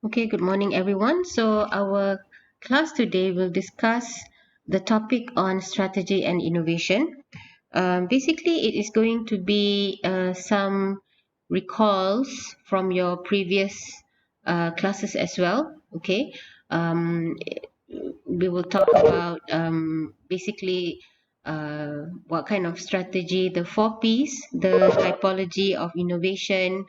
Okay, good morning, everyone. So, our class today will discuss the topic on strategy and innovation. Basically, it is going to be some recalls from your previous classes as well. Okay, um, we will talk about basically what kind of strategy, the four P's, the typology of innovation,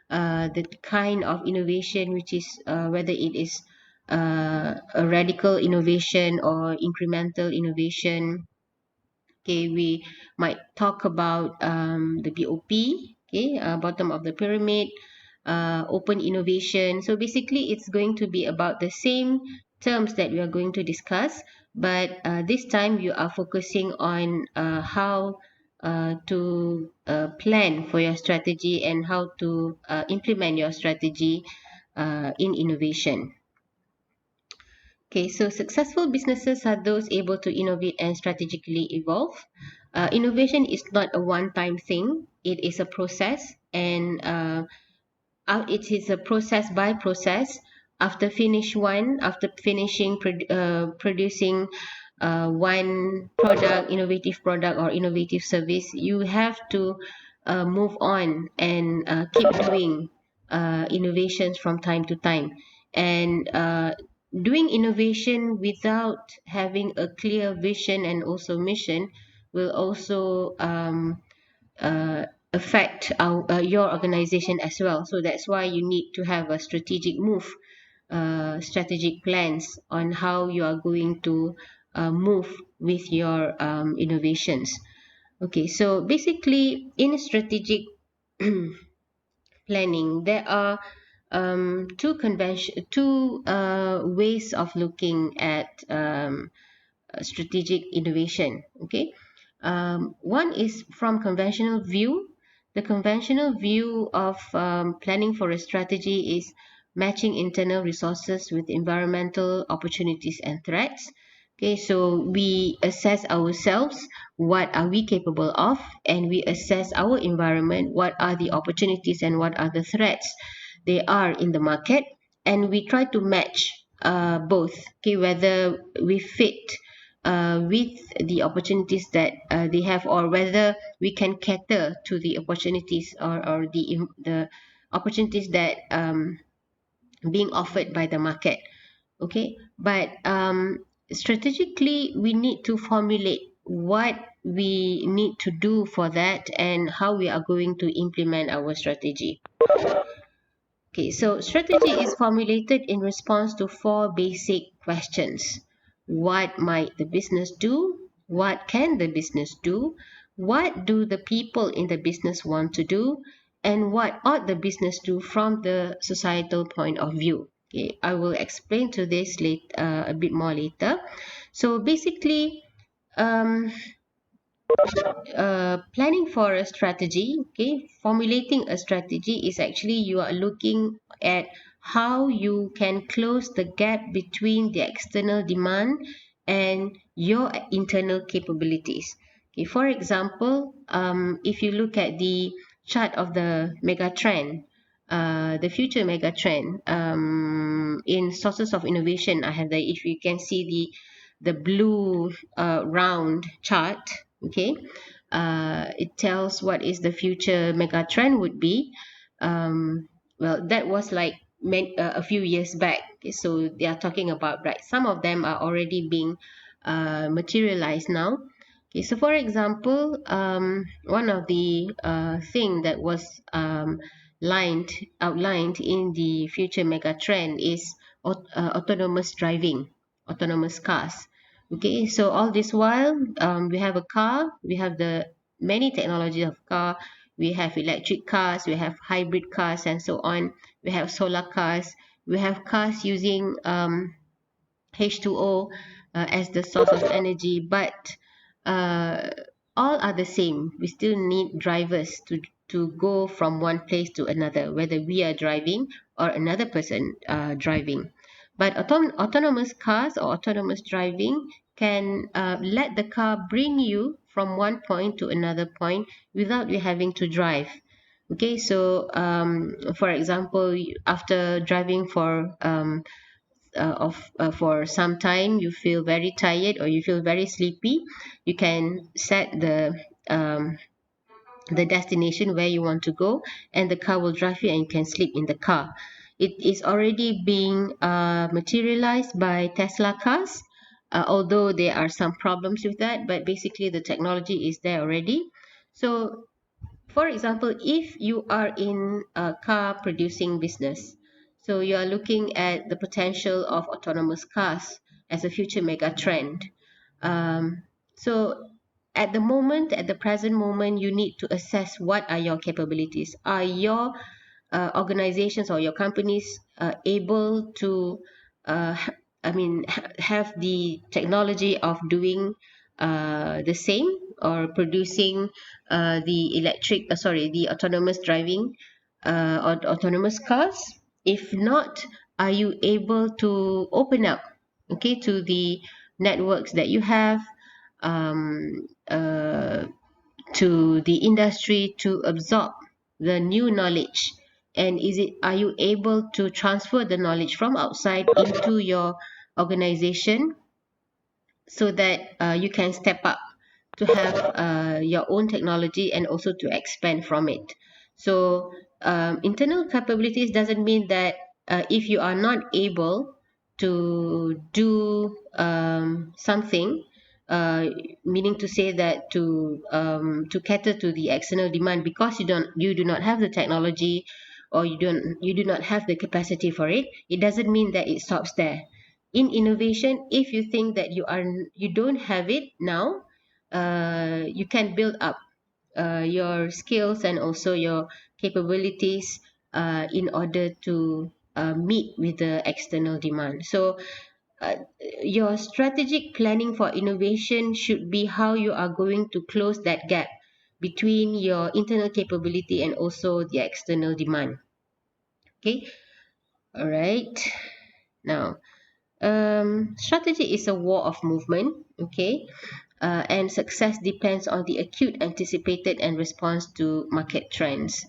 the kind of innovation which is whether it is a radical innovation or incremental innovation. Okay, we might talk about the BOP, okay, bottom of the pyramid, open innovation. So basically, it's going to be about the same terms that we are going to discuss, but this time you are focusing on how to plan for your strategy and how to implement your strategy in innovation. Okay, so successful businesses are those able to innovate and strategically evolve. Innovation is not a one-time thing; it is a process, and it is a process by process. After finishing producing one product, innovative product or innovative service, you have to move on and keep doing innovations from time to time. And doing innovation without having a clear vision and also mission will also affect your organization as well. So that's why you need to have a strategic move, strategic plans on how you are going to move with your innovations. Okay, so basically, in strategic planning, there are two ways of looking at strategic innovation. Okay, one is from conventional view. The conventional view of planning for a strategy is matching internal resources with environmental opportunities and threats. Okay, so we assess ourselves, what are we capable of, and we assess our environment, what are the opportunities and what are the threats they are in the market, and we try to match both. Okay, whether we fit with the opportunities that they have, or whether we can cater to the opportunities or the opportunities that being offered by the market. Okay, but strategically we need to formulate what we need to do for that and how we are going to implement our strategy. Okay, so strategy is formulated in response to four basic questions. What might the business do? What can the business do? What do the people in the business want to do? And what ought the business do from the societal point of view? Okay, I will explain to this a bit more later. So basically, um, planning for a strategy, okay, formulating a strategy is actually you are looking at how you can close the gap between the external demand and your internal capabilities. Okay, for example, if you look at the chart of the mega trend, the future mega trend in sources of innovation, I have the, if you can see the blue round chart. Okay, it tells what is the future mega trend would be. Well, that was like a few years back. Okay, so they are talking about, right, some of them are already being materialized now. Okay, so for example, one of the thing that was outlined in the future mega trend is autonomous driving, autonomous cars. Okay, so all this while, we have a car, we have the many technologies of car, we have electric cars, we have hybrid cars, and so on. We have solar cars, we have cars using H2O as the source of energy, but uh, all are the same. We still need drivers to go from one place to another, whether we are driving or another person driving. But autonomous cars or autonomous driving can let the car bring you from one point to another point without you having to drive. Okay, so for example, after driving for some time, you feel very tired or you feel very sleepy, you can set the destination where you want to go, and the car will drive you and you can sleep in the car. It is already being materialized by Tesla cars, although there are some problems with that, but basically the technology is there already. So for example, if you are in a car producing business, so you are looking at the potential of autonomous cars as a future mega trend. So at the present moment, you need to assess what are your capabilities. Are your organizations or your companies able to, have the technology of doing the same or producing the autonomous driving or autonomous cars? If not, are you able to open up, okay, to the networks that you have, um, uh, to the industry to absorb the new knowledge? And are you able to transfer the knowledge from outside into your organization so that you can step up to have your own technology and also to expand from it? So internal capabilities doesn't mean that if you are not able to do something, uh, meaning to say that to cater to the external demand, because you do not have the technology, or you do not have the capacity for it, it doesn't mean that it stops there. In innovation, if you think that you don't have it now, you can build up your skills and also your capabilities in order to meet with the external demand. So uh, your strategic planning for innovation should be how you are going to close that gap between your internal capability and also the external demand. Okay, all right. Now, strategy is a war of movement. Okay, and success depends on the acute anticipated and response to market trends.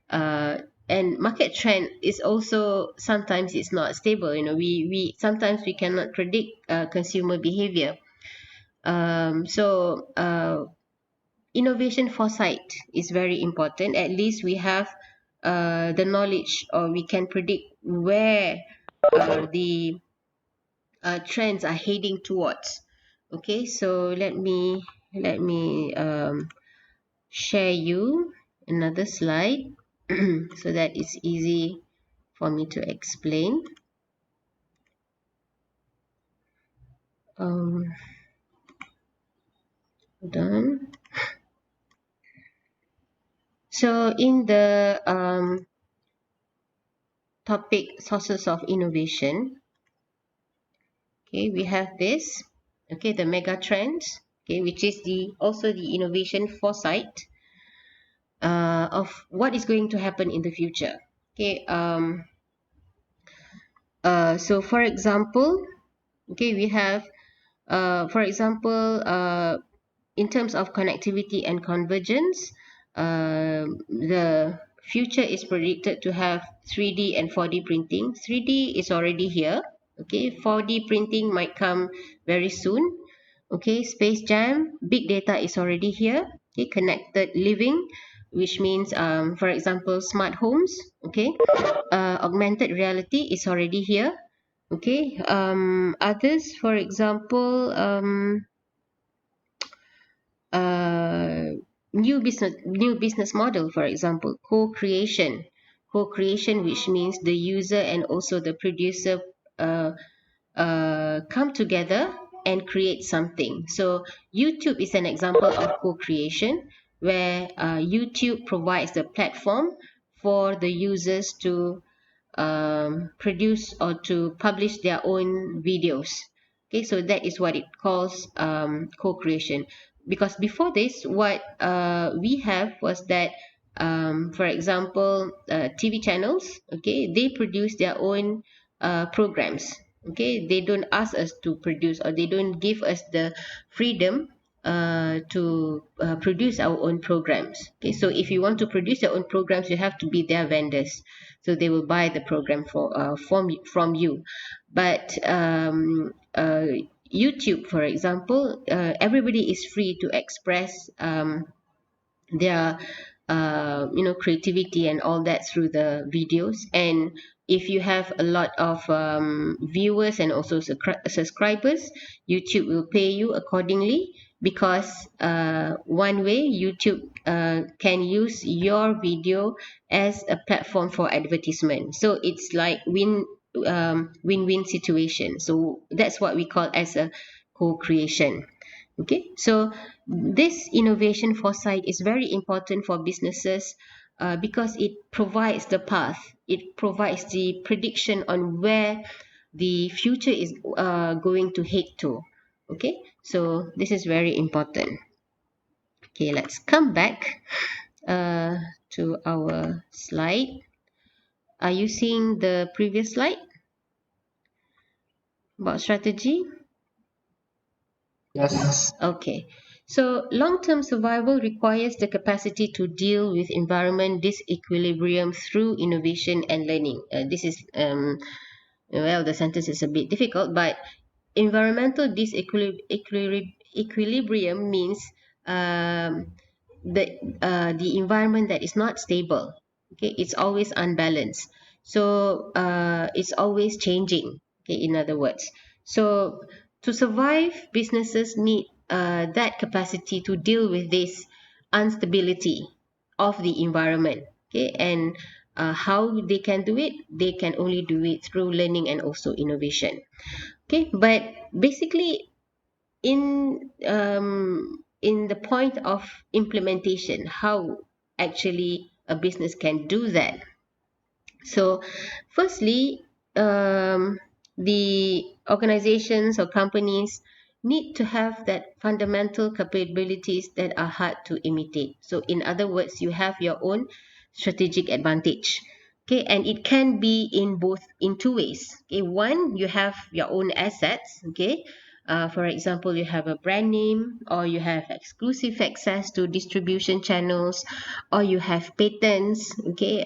uh, and market trend is also sometimes it's not stable. We sometimes we cannot predict consumer behavior. So innovation foresight is very important. At least we have the knowledge, or we can predict where the trends are heading towards. Okay, so let me share you another slide so that it's easy for me to explain. um, Hold on. So in the topic sources of innovation, okay, we have this, okay, the mega trends, okay, which is the also the innovation foresight of what is going to happen in the future. Okay, so for example, okay, we have for example, in terms of connectivity and convergence, the future is predicted to have 3D and 4D printing. 3D is already here. Okay, 4D printing might come very soon. Okay, space jam, big data is already here. Okay, connected living, which means, for example, smart homes. Okay, augmented reality is already here. Okay, others, for example, uh, new business model, for example, co-creation, which means the user and also the producer uh, come together and create something. So YouTube is an example of co-creation, where YouTube provides the platform for the users to produce or to publish their own videos. Okay, so that is what it calls co-creation. Because before this, what we have was that, for example, TV channels, okay, they produce their own programs. Okay, they don't ask us to produce, or they don't give us the freedom to produce our own programs. Okay, so if you want to produce your own programs, you have to be their vendors, so they will buy the program from you. But YouTube, for example, everybody is free to express their creativity and all that through the videos. And if you have a lot of viewers and also subscribers, YouTube will pay you accordingly, because one way YouTube can use your video as a platform for advertisement, so it's like win-win situation. So that's what we call as a co-creation. Okay, so this innovation foresight is very important for businesses, because it provides the path, it provides the prediction on where the future is going to head to. Okay, so this is very important. Okay, let's come back uh, to our slide. Are you seeing the previous slide about strategy? Yes. Okay, so long-term survival requires the capacity to deal with environment disequilibrium through innovation and learning. This is well, the sentence is a bit difficult, but environmental disequilibrium means um, the environment that is not stable. Okay, it's always unbalanced, so it's always changing. Okay, in other words, so to survive, businesses need that capacity to deal with this instability of the environment. Okay, and how they can do it, they can only do it through learning and also innovation. Okay, but basically in the point of implementation, how actually a business can do that. So firstly, the organizations or companies need to have that fundamental capabilities that are hard to imitate. So in other words, you have your own strategic advantage. Okay, and it can be in two ways. Okay, one, you have your own assets. Okay, for example, you have a brand name, or you have exclusive access to distribution channels, or you have patents. Okay,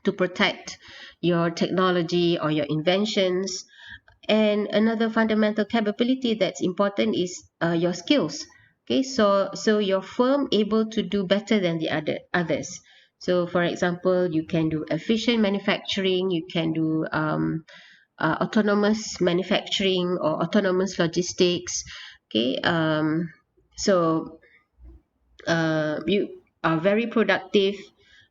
to protect your technology or your inventions. And another fundamental capability that's important is your skills. Okay, so your firm able to do better than the others. So for example, you can do efficient manufacturing, you can do autonomous manufacturing or autonomous logistics. Okay, so you are very productive,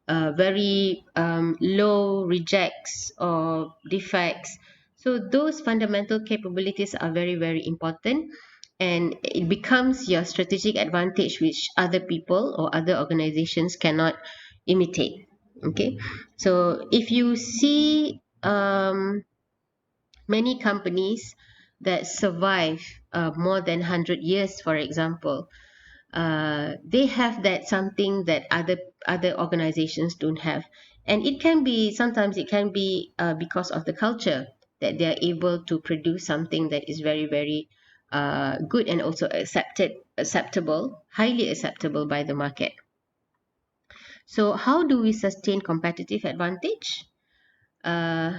very low rejects or defects. So those fundamental capabilities are very, very important, and it becomes your strategic advantage, which other people or other organizations cannot imitate. Okay, so if you see many companies that survive more than 100 years, for example, they have that something that other organizations don't have. And it can be, sometimes it can be because of the culture, that they are able to produce something that is very, very good, and also acceptable, highly acceptable by the market. So how do we sustain competitive advantage? uh,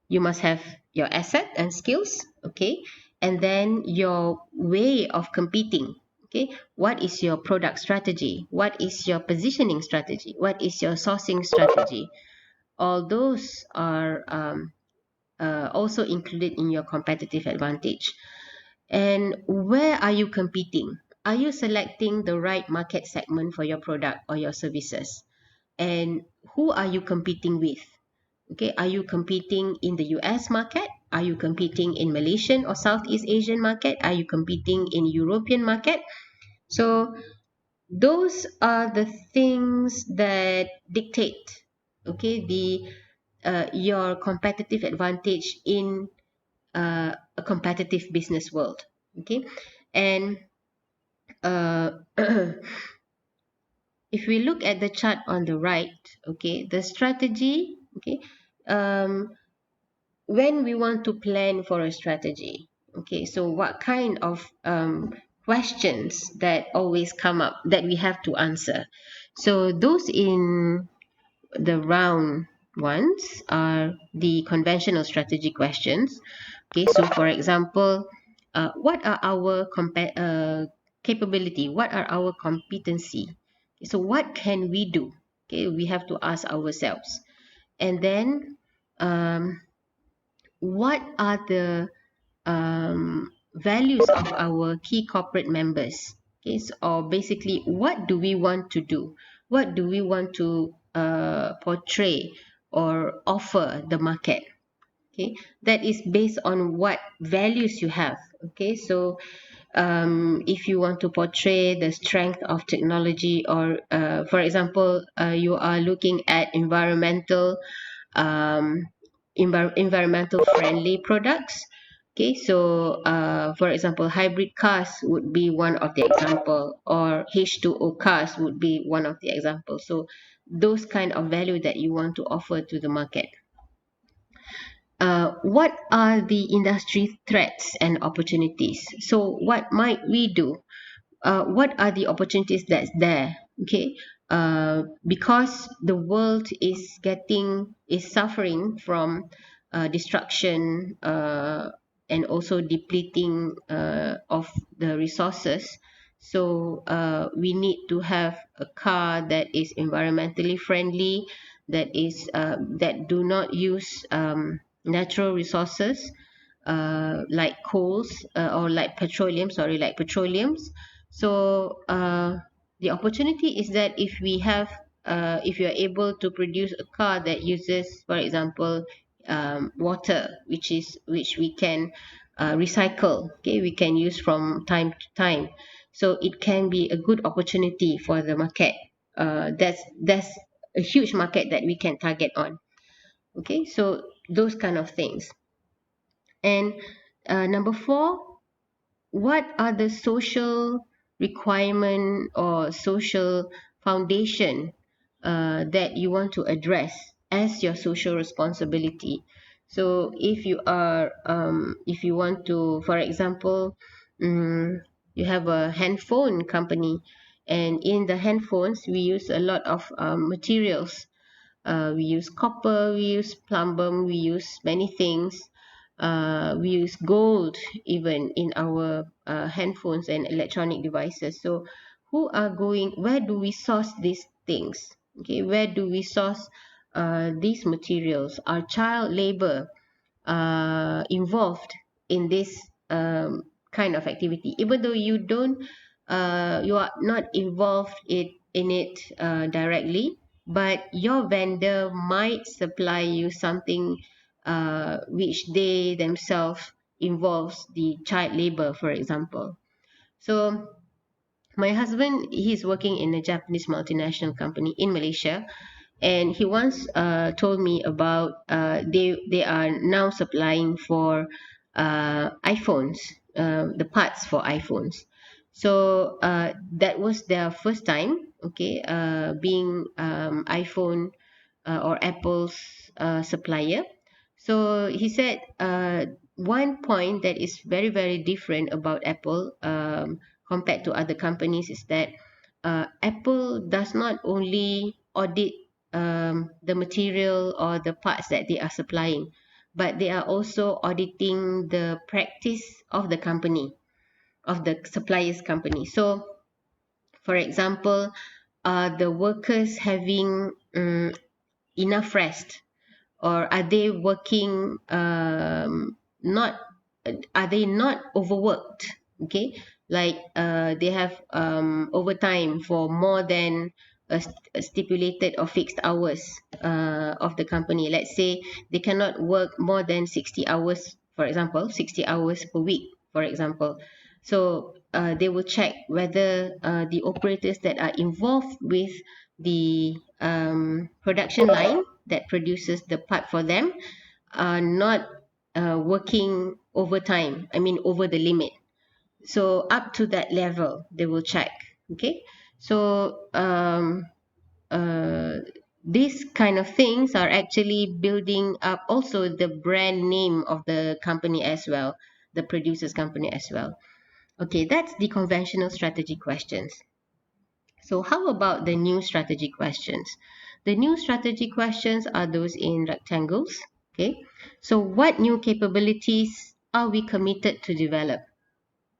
you must have your asset and skills. Okay, and then your way of competing. Okay, what is your product strategy, what is your positioning strategy, what is your sourcing strategy? All those are also included in your competitive advantage. And where are you competing? Are you selecting the right market segment for your product or your services? And who are you competing with? Okay, are you competing in the US market? Are you competing in Malaysian or Southeast Asian market? Are you competing in European market? So those are the things that dictate, okay, the your competitive advantage in a competitive business world. Okay, and uh, if we look at the chart on the right, okay, the strategy, okay, um, when we want to plan for a strategy, okay, so what kind of questions that always come up that we have to answer. So those in the round ones are the conventional strategy questions. Okay, so for example, what are our capability? What are our competency? So what can we do? Okay, we have to ask ourselves. And then, what are the values of our key corporate members? Okay, so, or basically, what do we want to do? What do we want to portray or offer the market? Okay, that is based on what values you have. Okay, so if you want to portray the strength of technology, or for example, you are looking at um, environmental friendly products. Okay, so for example, hybrid cars would be one of the example, or H2O cars would be one of the examples. So those kind of value that you want to offer to the market. What are the industry threats and opportunities? So what might we do? What are the opportunities that's there? Okay, because the world is suffering from destruction, and also depleting of the resources. So we need to have a car that is environmentally friendly, that do not use natural resources, like coals, or like petroleum, sorry, like petroleums. So the opportunity is that if you are able to produce a car that uses, for example, water, which we can recycle, okay, we can use from time to time. So it can be a good opportunity for the market. That's a huge market that we can target on. Okay, so those kind of things. And number four, what are the social requirement or social foundation that you want to address as your social responsibility? So if you want to, for example, you have a handphone company, and in the handphones we use a lot of materials. We use copper, we use plumbum, we use many things. We use gold even in our handphones and electronic devices. So where do we source these things? Okay, where do we source these materials? Are child labor involved in this kind of activity, even though you are not involved in it directly, but your vendor might supply you something which they themselves involves the child labor, for example. So my husband, he's working in a Japanese multinational company in Malaysia, and he once told me about they are now supplying for iPhones, the parts for iPhones. So that was their first time, okay, being iPhone or Apple's supplier. So he said one point that is very, very different about Apple, compared to other companies, is that Apple does not only audit the material or the parts that they are supplying, but they are also auditing the practice of the company, of the supplier's company. So, for example, are the workers having enough rest, or are they working not are they not overworked? Okay, like they have overtime for more than a stipulated or fixed hours of the company. Let's say they cannot work more than 60 hours, for example, 60 hours per week, for example. So they will check whether the operators that are involved with the production line that produces the part for them are not working overtime, I mean over the limit. So up to that level they will check. Okay, so uh, these kind of things are actually building up also the brand name of the company as well, the producers company as well. Okay, that's the conventional strategy questions. So how about the new strategy questions? The new strategy questions are those in rectangles. Okay, so what new capabilities are we committed to develop?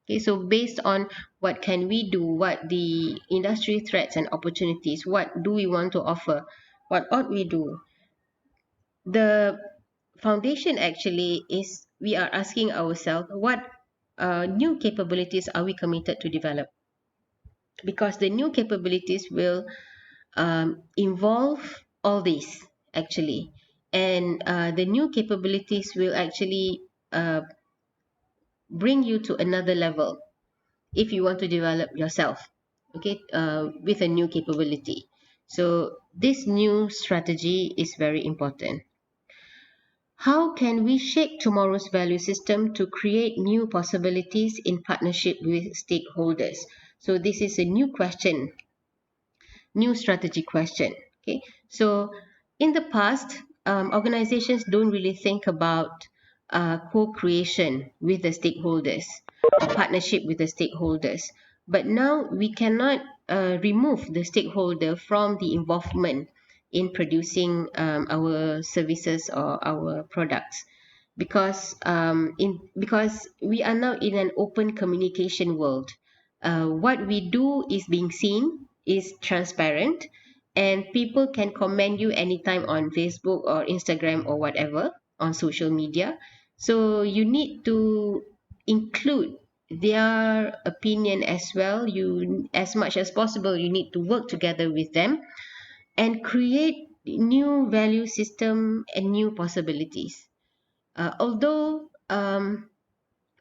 Okay, so based on what can we do, what the industry threats and opportunities, what do we want to offer, what ought we do? The foundation actually is we are asking ourselves what new capabilities are we committed to develop, because the new capabilities will involve all this actually, and the new capabilities will actually uh, bring you to another level if you want to develop yourself, okay, with a new capability. So this new strategy is very important. How can we shape tomorrow's value system to create new possibilities in partnership with stakeholders? So this is a new question, new strategy question. Okay, so in the past, organizations don't really think about co-creation with the stakeholders, or partnership with the stakeholders. But now we cannot remove the stakeholder from the involvement in producing our services or our products, because we are now in an open communication world. What we do is being seen, is transparent, and people can comment you anytime on Facebook or Instagram or whatever on social media. So you need to include their opinion as well. You, as much as possible, you need to work together with them and create new value system and new possibilities. Although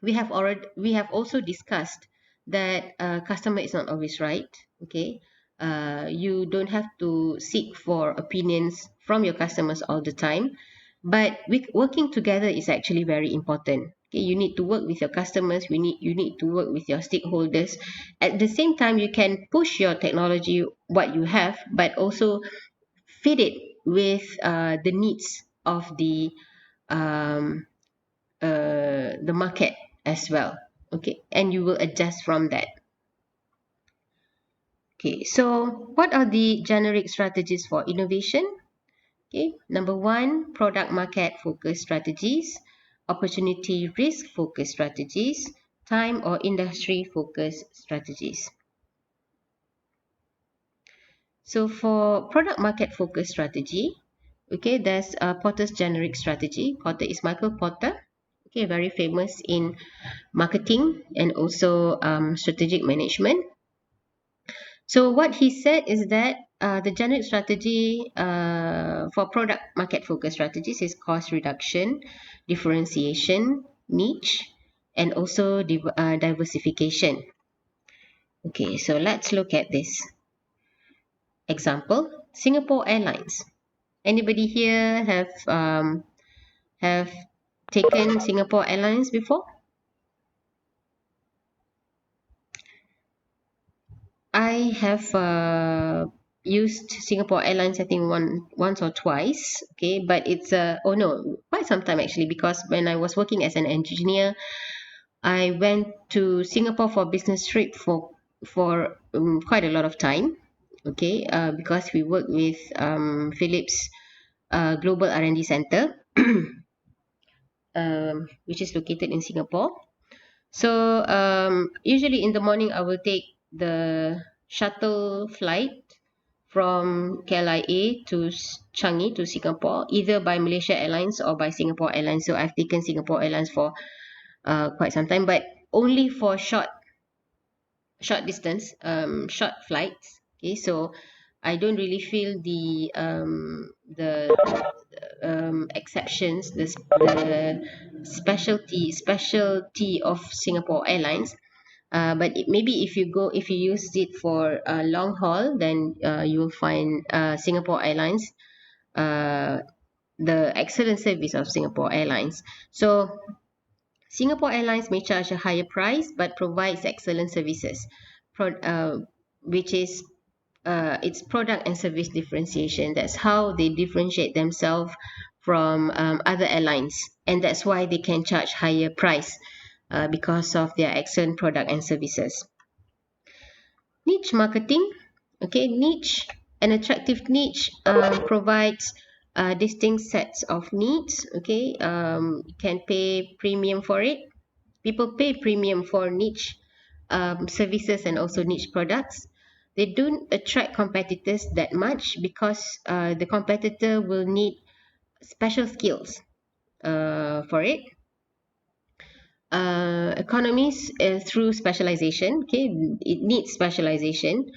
we have also discussed that customer is not always right. Okay, you don't have to seek for opinions from your customers all the time, but working together is actually very important. Okay, you need to work with your customers, you need to work with your stakeholders. At the same time, you can push your technology what you have, but also fit it with the needs of um, the market as well. Okay, and you will adjust from that. Okay, so what are the generic strategies for innovation? Okay, number one, product market focus strategies, opportunity risk focus strategies, time or industry focus strategies. So for product market focus strategy, okay, there's Porter's generic strategy. Porter is Michael Porter, okay, very famous in marketing and also strategic management. So what he said is that the generic strategy for product market focus strategies is cost reduction, differentiation, niche, and also diversification. Okay, so let's look at this example. Singapore Airlines. Anybody here have taken Singapore Airlines before? I have used Singapore Airlines, I think once or twice. Okay, but it's oh no, quite some time actually, because when I was working as an engineer, I went to Singapore for business trip for quite a lot of time. Okay, because we work with Philips Global R&D Center, which is located in Singapore. So usually in the morning, I will take the shuttle flight from KLIA to Changi to Singapore, either by Malaysia Airlines or by Singapore Airlines. So I've taken Singapore Airlines for quite some time, but only for short distance, short flights. Okay, so I don't really feel the exceptions, the specialty of Singapore Airlines. But maybe if you use it for a long haul, then you will find Singapore Airlines, uh, the excellent service of Singapore Airlines. So Singapore Airlines may charge a higher price but provides excellent services, which is its product and service differentiation. That's how they differentiate themselves from other airlines, and that's why they can charge higher price. because of their excellent product and services. Niche marketing, okay, niche, an attractive niche provides distinct sets of needs. Okay, you can pay premium for it. People pay premium for niche services and also niche products. They don't attract competitors that much because the competitor will need special skills for it. Economies through specialization. Okay, it needs specialization,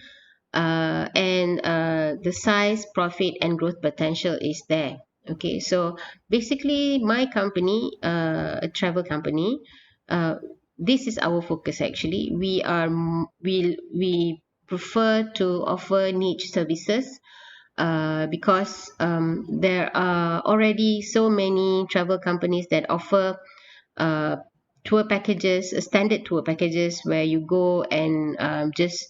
and the size, profit, and growth potential is there. Okay, so basically, my company, a travel company, uh, this is our focus actually. We prefer to offer niche services because there are already so many travel companies that offer uh, tour packages, standard tour packages where you go and just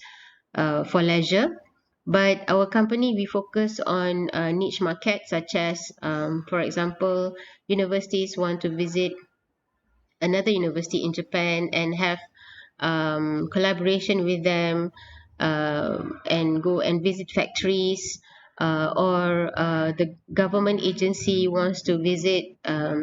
for leisure. But our company, we focus on niche markets such as, for example, universities want to visit another university in Japan and have collaboration with them, and go and visit factories, or the government agency wants to visit uh,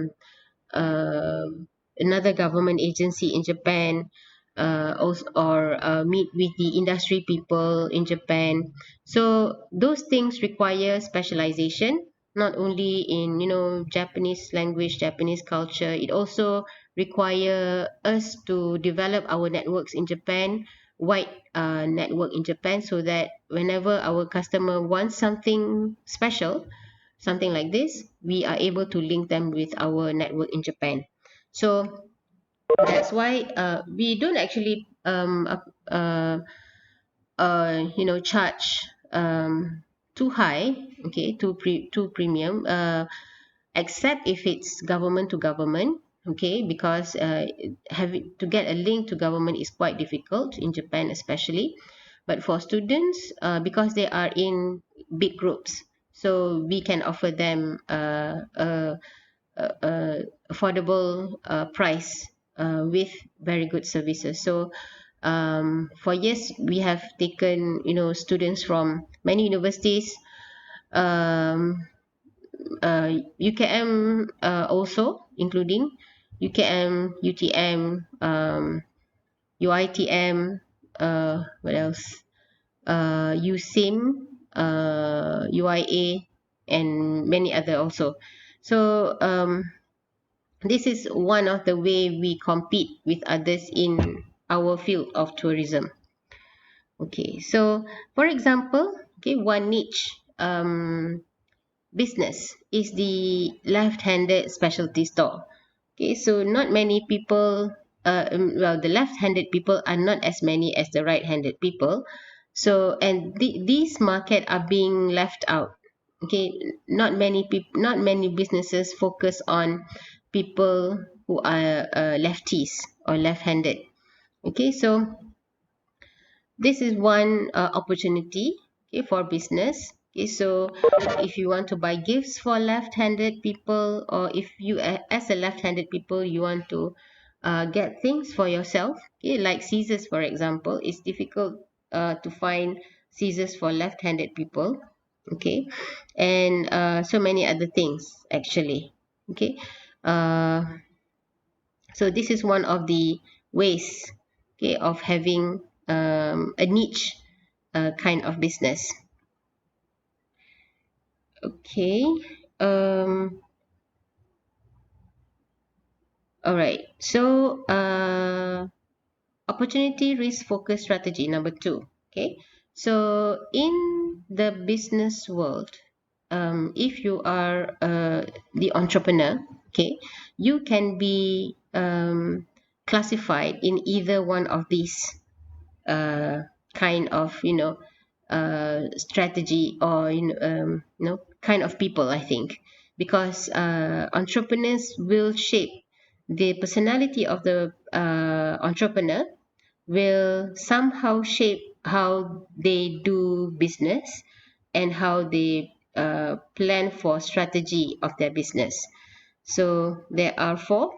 another government agency in Japan, also, or meet with the industry people in Japan. So those things require specialization, not only in Japanese language, Japanese culture. It also require us to develop our networks in Japan, wide network in Japan, so that whenever our customer wants something special, something like this, we are able to link them with our network in Japan. So that's why we don't actually charge too high, okay, too premium, except if it's government to government, okay, because having to get a link to government is quite difficult in Japan especially. But for students, because they are in big groups, so we can offer them affordable price with very good services. So for years we have taken students from many universities, um, UKM, also including UKM, UTM, UITM, what else? USIM, UIA, and many other also. So this is one of the way we compete with others in our field of tourism. Okay, so for example, okay, one niche business is the left-handed specialty store. Okay, so not many people, well, the left-handed people are not as many as the right-handed people. So, and these market are being left out. Okay, not many people, not many businesses focus on people who are lefties or left-handed. Okay, so this is one opportunity, okay, for business. Okay, so if you want to buy gifts for left-handed people, or if you as a left-handed people you want to get things for yourself, okay, like scissors for example, it's difficult to find scissors for left-handed people, okay, and so many other things actually, okay. uh, so this is one of the ways, okay, of having a niche kind of business. Okay. Um, all right. So opportunity risk focus strategy number two. Okay. So in the business world, if you are the entrepreneur, okay, you can be classified in either one of these uh, kind of strategy, or kind of people, I think, because entrepreneurs will shape the personality of the entrepreneur, will somehow shape how they do business and how they plan for strategy of their business. So there are four.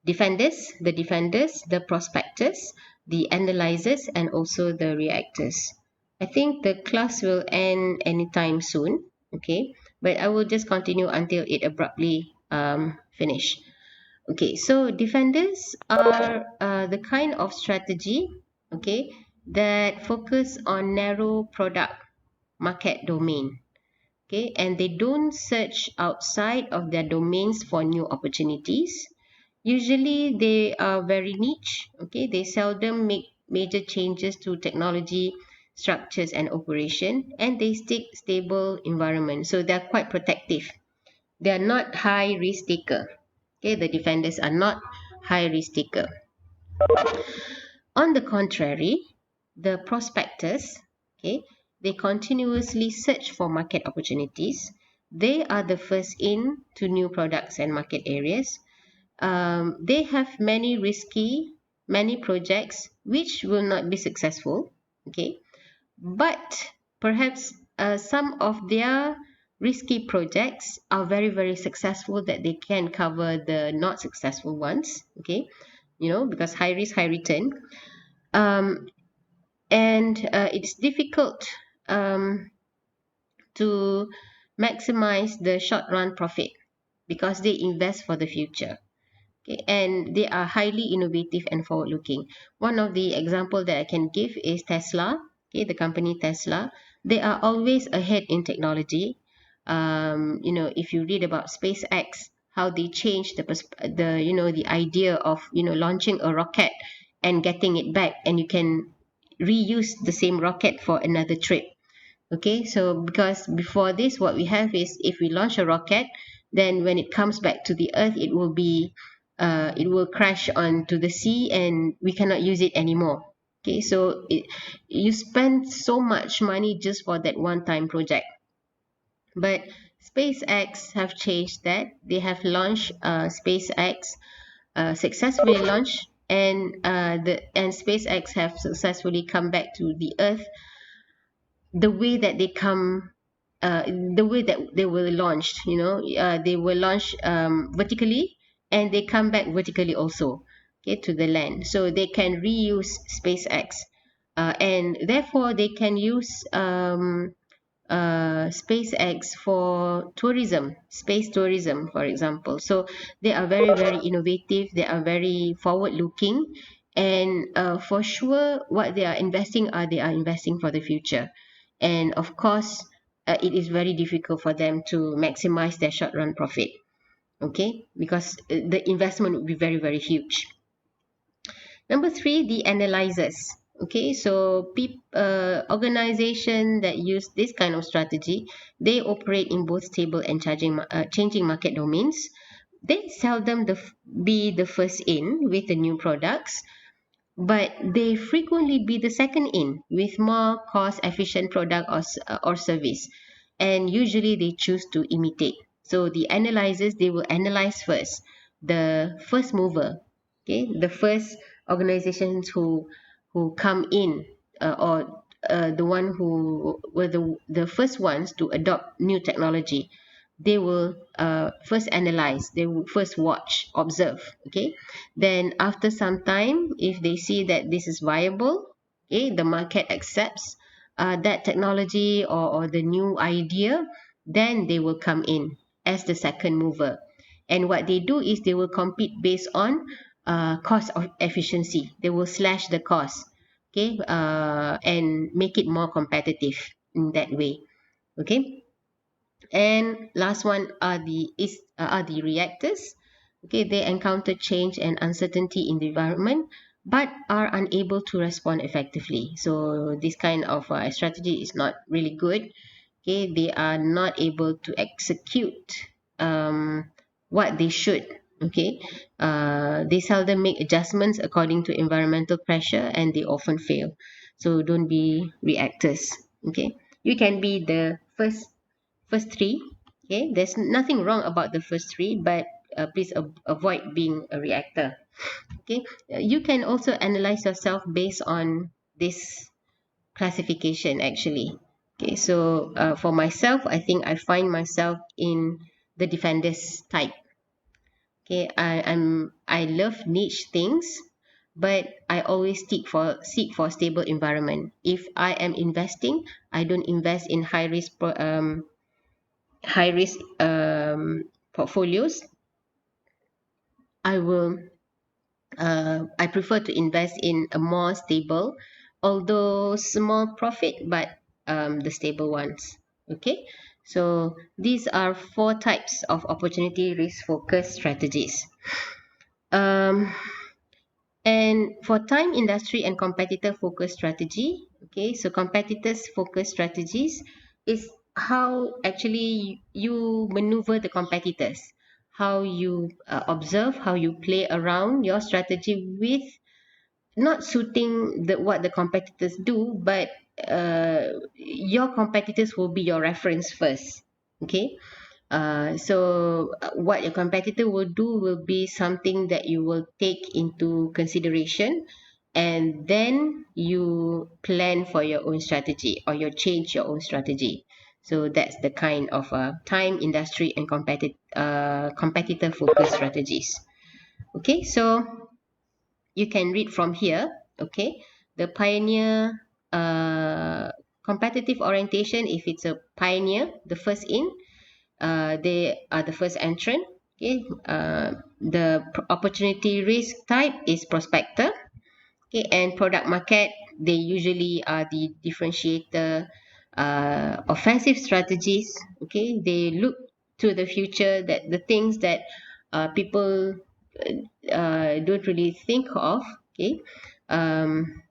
defenders, the prospectors, the analyzers, and also the reactors. I think the class will end anytime soon. Okay, but I will just continue until it abruptly finish. Okay, so defenders are the kind of strategy, okay, that focus on narrow product market domain. Okay, and they don't search outside of their domains for new opportunities. Usually they are very niche. Okay, they seldom make major changes to technology structures and operation, and they stick stable environment, so they're quite protective. They are not high risk taker. Okay, the defenders are not high risk taker. On the contrary, the prospectors, okay, they continuously search for market opportunities. They are the first in to new products and market areas. They have many projects which will not be successful. Okay, but perhaps some of their risky projects are very successful, that they can cover the not successful ones. Okay, because high risk high return. um, and it's difficult um, to maximize the short run profit because they invest for the future. Okay, and they are highly innovative and forward looking. One of the example that I can give is Tesla. Okay, the company Tesla, they are always ahead in technology. If you read about SpaceX, how they changed the idea of launching a rocket and getting it back, and you can reuse the same rocket for another trip. Okay, so because before this, what we have is, if we launch a rocket, then when it comes back to the earth, it will crash onto the sea and we cannot use it anymore. Okay, so you spend so much money just for that one time project. But SpaceX have changed that. They have launched SpaceX, successfully launched, and SpaceX have successfully come back to the earth the way that they come the way that they were launched. They were launched vertically, and they come back vertically also, okay, to the land, so they can reuse SpaceX, and therefore they can use SpaceX for tourism, space tourism, for example. So they are very innovative. They are very forward looking, and for sure, what they are investing for the future. And of course, it is very difficult for them to maximize their short run profit. Okay, because the investment would be very huge. Number three, the analyzers. Okay, so organization that use this kind of strategy, they operate in both stable and changing market domains. They seldom be the first in with the new products, but they frequently be the second in with more cost efficient product or service, and usually they choose to imitate. So the analyzers, they will analyze first, the first mover, okay, the first organizations who come in, or the one who were the first ones to adopt new technology. They will first analyze, they will first watch, observe. Okay, then after some time, if they see that this is viable, okay, the market accepts that technology, or the new idea, then they will come in as the second mover. And what they do is they will compete based on cost of efficiency. They will slash the cost, okay, and make it more competitive in that way. Okay, and last one are the reactors. Okay, they encounter change and uncertainty in the environment, but are unable to respond effectively. So this kind of strategy is not really good. Okay, they are not able to execute what they should. Okay, they seldom make adjustments according to environmental pressure, and they often fail. So don't be reactors. Okay, you can be the first three. Okay, there's nothing wrong about the first three, but please avoid being a reactor. Okay, you can also analyze yourself based on this classification actually. Okay, so for myself, I think I find myself in the defenders type. Okay, I love niche things, but I always seek for stable environment. If I am investing, I don't invest in high risk portfolios. I prefer to invest in a more stable, although small profit, but the stable ones. Okay, so these are four types of opportunity risk focused strategies. Um, and for time, industry, and competitor focused strategy, okay, so competitors focused strategies is how actually you maneuver the competitors, how you observe, how you play around your strategy with not suiting what the competitors do, but your competitors will be your reference first. Okay, so what your competitor will do will be something that you will take into consideration, and then you plan for your own strategy or you change your own strategy. So that's the kind of time, industry, and competitor focused strategies. Okay, so you can read from here. Okay, the pioneer competitive orientation, if it's a pioneer, the first in, they are the first entrant. Okay, the opportunity risk type is prospector. Okay, and product market, they usually are the differentiator. Offensive strategies, okay, they look to the future, that the things that people don't really think of. Okay, um,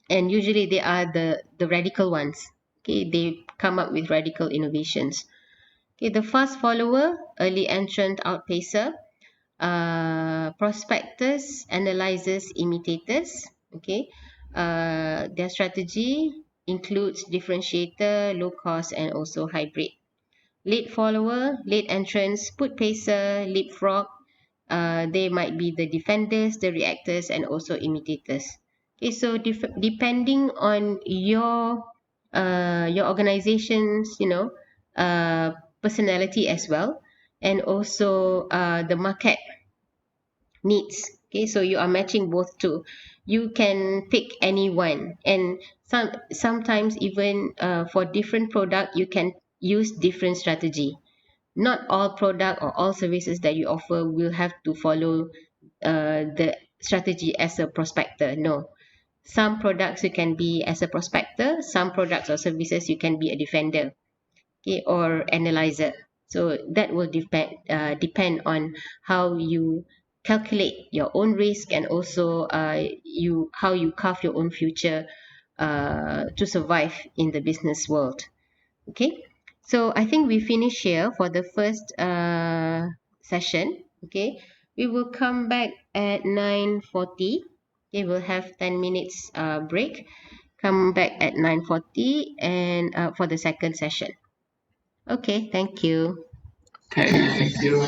and usually they are the radical ones. Okay, they come up with radical innovations. Okay, the fast follower, early entrant, outpacer, prospectors, analyzers, imitators. Okay, their strategy includes differentiator, low cost, and also hybrid. Late follower, late entrants, put pacer, leapfrog. They might be the defenders, the reactors, and also imitators. Okay, so depending on your organization's personality as well, and also the market needs. Okay, so you are matching both two. You can pick any one, and sometimes even for different product you can use different strategy. Not all product or all services that you offer will have to follow the strategy as a prospector. No, some products you can be as a prospector, some products or services you can be a defender, okay, or analyzer. So that will depend on how you calculate your own risk, and also you how you carve your own future to survive in the business world. Okay, so I think we finish here for the first session. Okay, we will come back at 9:40. Okay, we'll have 10 minutes break. Come back at 9:40 and for the second session. Okay, thank you. Okay, thank you.